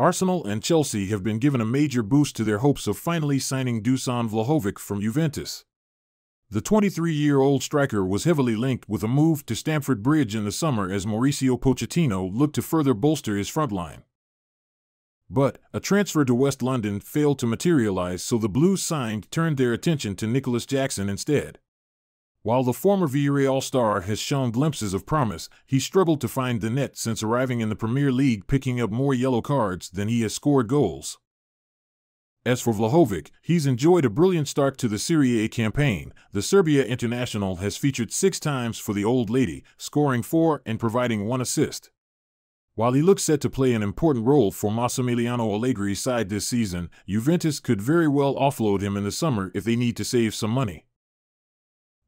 Arsenal and Chelsea have been given a major boost to their hopes of finally signing Dusan Vlahovic from Juventus. The 23-year-old striker was heavily linked with a move to Stamford Bridge in the summer as Mauricio Pochettino looked to further bolster his front line. But a transfer to West London failed to materialize, so the Blues turned their attention to Nicholas Jackson instead. While the former Villarreal star has shown glimpses of promise, he struggled to find the net since arriving in the Premier League, picking up more yellow cards than he has scored goals. As for Vlahovic, he's enjoyed a brilliant start to the Serie A campaign. The Serbia international has featured 6 times for the Old Lady, scoring 4 and providing 1 assist. While he looks set to play an important role for Massimiliano Allegri's side this season, Juventus could very well offload him in the summer if they need to save some money.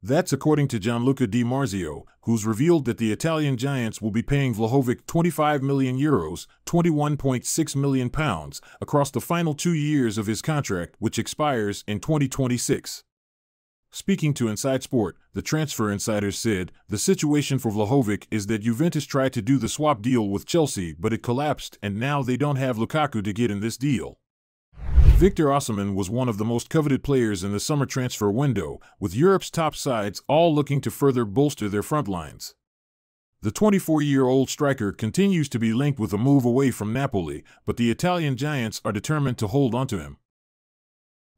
That's according to Gianluca Di Marzio, who's revealed that the Italian giants will be paying Vlahovic €25 million, £21.6 million, across the final 2 years of his contract, which expires in 2026. Speaking to Inside Sport, the transfer insiders said, the situation for Vlahovic is that Juventus tried to do the swap deal with Chelsea, but it collapsed, and now they don't have Lukaku to get in this deal. Victor Osimhen was one of the most coveted players in the summer transfer window, with Europe's top sides all looking to further bolster their front lines. The 24-year-old striker continues to be linked with a move away from Napoli, but the Italian giants are determined to hold onto him.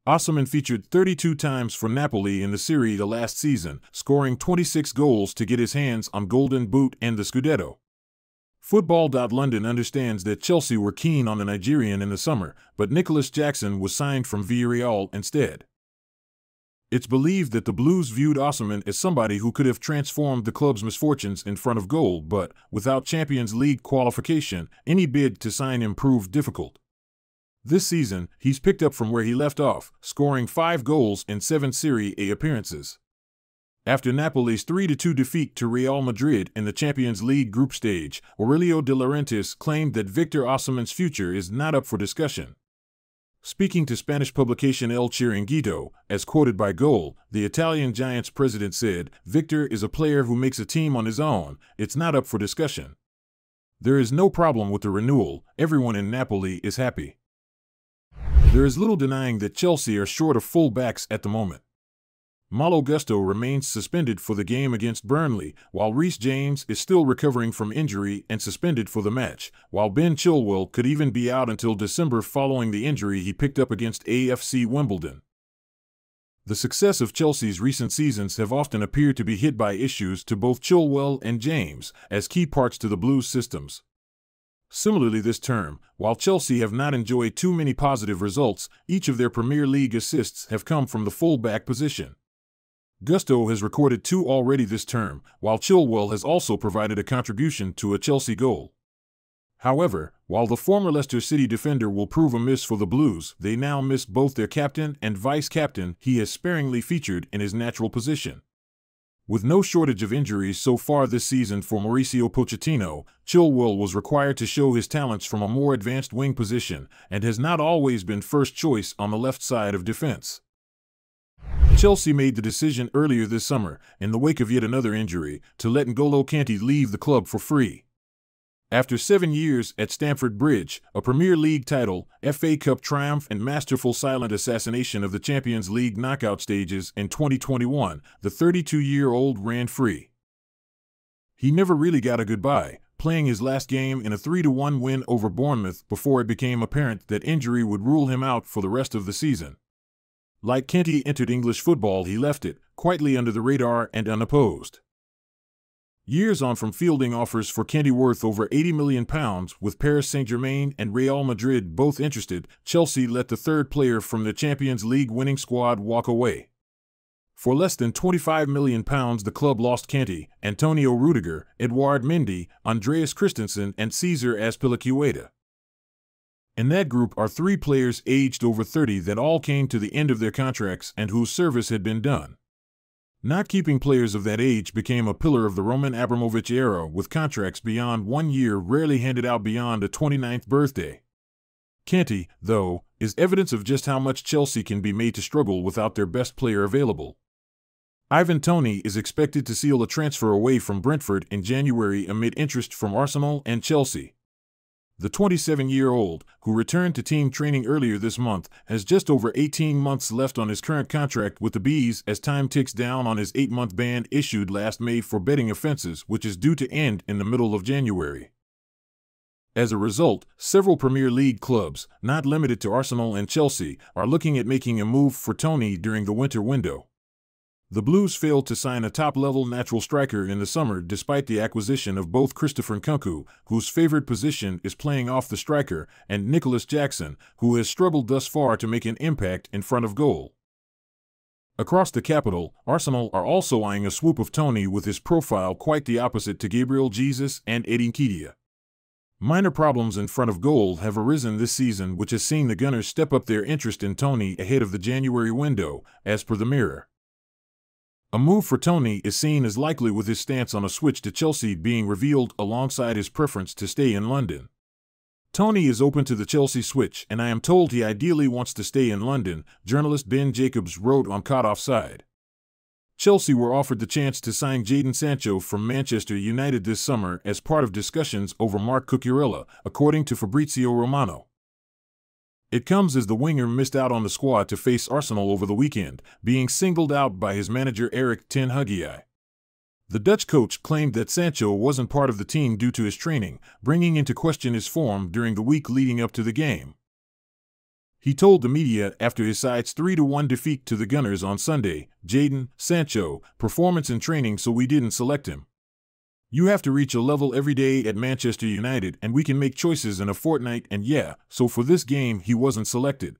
Osimhen featured 32 times for Napoli in the Serie A last season, scoring 26 goals to get his hands on Golden Boot and the Scudetto. Football.London understands that Chelsea were keen on the Nigerian in the summer, but Nicholas Jackson was signed from Villarreal instead. It's believed that the Blues viewed Osimhen as somebody who could have transformed the club's misfortunes in front of goal, but without Champions League qualification, any bid to sign him proved difficult. This season, he's picked up from where he left off, scoring 5 goals in 7 Serie A appearances. After Napoli's 3-2 defeat to Real Madrid in the Champions League group stage, Aurelio De Laurentiis claimed that Victor Osimhen's future is not up for discussion. Speaking to Spanish publication El Chiringuito, as quoted by Goal, the Italian Giants president said, "Victor is a player who makes a team on his own. It's not up for discussion. There is no problem with the renewal. Everyone in Napoli is happy." There is little denying that Chelsea are short of full-backs at the moment. Malo Gusto remains suspended for the game against Burnley, while Reece James is still recovering from injury and suspended for the match, while Ben Chilwell could even be out until December following the injury he picked up against AFC Wimbledon. The success of Chelsea's recent seasons have often appeared to be hit by issues to both Chilwell and James, as key parts to the Blues' systems. Similarly this term, while Chelsea have not enjoyed too many positive results, each of their Premier League assists have come from the full-back position. Gusto has recorded 2 already this term, while Chilwell has also provided a contribution to a Chelsea goal. However, while the former Leicester City defender will prove a miss for the Blues, they now miss both their captain and vice-captain. He has sparingly featured in his natural position. With no shortage of injuries so far this season for Mauricio Pochettino, Chilwell was required to show his talents from a more advanced wing position, and has not always been first choice on the left side of defense. Chelsea made the decision earlier this summer, in the wake of yet another injury, to let N'Golo Kante leave the club for free. After 7 years at Stamford Bridge, a Premier League title, FA Cup triumph and masterful silent assassination of the Champions League knockout stages in 2021, the 32-year-old ran free. He never really got a goodbye, playing his last game in a 3-1 win over Bournemouth before it became apparent that injury would rule him out for the rest of the season. Like Kante entered English football, he left it, quietly under the radar and unopposed. Years on from fielding offers for Kante worth over £80 million, with Paris Saint-Germain and Real Madrid both interested, Chelsea let the third player from the Champions League winning squad walk away. For less than £25 million the club lost Kante, Antonio Rudiger, Edouard Mendy, Andreas Christensen and Cesar Azpilicueta. In that group are 3 players aged over 30 that all came to the end of their contracts and whose service had been done. Not keeping players of that age became a pillar of the Roman Abramovich era, with contracts beyond 1 year rarely handed out beyond a 29th birthday. Kante, though, is evidence of just how much Chelsea can be made to struggle without their best player available. Ivan Toney is expected to seal a transfer away from Brentford in January amid interest from Arsenal and Chelsea. The 27-year-old, who returned to team training earlier this month, has just over 18 months left on his current contract with the Bees as time ticks down on his 8-month ban issued last May for betting offenses, which is due to end in the middle of January. As a result, several Premier League clubs, not limited to Arsenal and Chelsea, are looking at making a move for Toney during the winter window. The Blues failed to sign a top-level natural striker in the summer despite the acquisition of both Christopher Nkunku, whose favored position is playing off the striker, and Nicholas Jackson, who has struggled thus far to make an impact in front of goal. Across the capital, Arsenal are also eyeing a swoop of Toney with his profile quite the opposite to Gabriel Jesus and Eddie Nketiah. Minor problems in front of goal have arisen this season, which has seen the Gunners step up their interest in Toney ahead of the January window, as per the Mirror. A move for Toney is seen as likely with his stance on a switch to Chelsea being revealed alongside his preference to stay in London. Toney is open to the Chelsea switch, and I am told he ideally wants to stay in London, journalist Ben Jacobs wrote on Caught Offside. Chelsea were offered the chance to sign Jadon Sancho from Manchester United this summer as part of discussions over Marc Cucurella, according to Fabrizio Romano. It comes as the winger missed out on the squad to face Arsenal over the weekend, being singled out by his manager Erik ten Hag. The Dutch coach claimed that Sancho wasn't part of the team due to his training, bringing into question his form during the week leading up to the game. He told the media after his side's 3-1 defeat to the Gunners on Sunday, "Jadon Sancho, performance in training, so we didn't select him. You have to reach a level every day at Manchester United, and we can make choices in a fortnight, and yeah, so for this game he wasn't selected."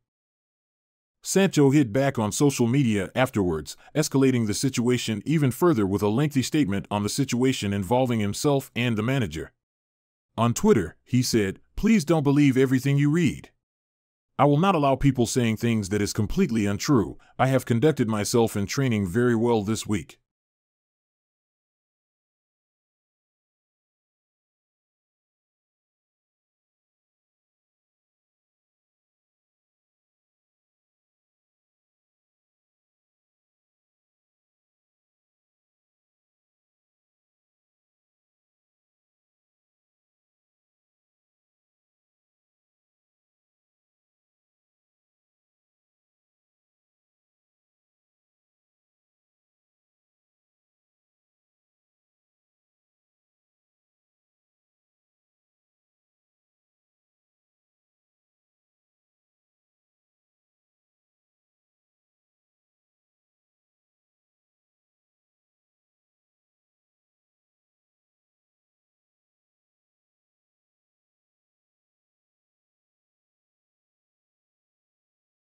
Sancho hit back on social media afterwards, escalating the situation even further with a lengthy statement on the situation involving himself and the manager. On Twitter, he said, "Please don't believe everything you read. I will not allow people saying things that is completely untrue. I have conducted myself in training very well this week.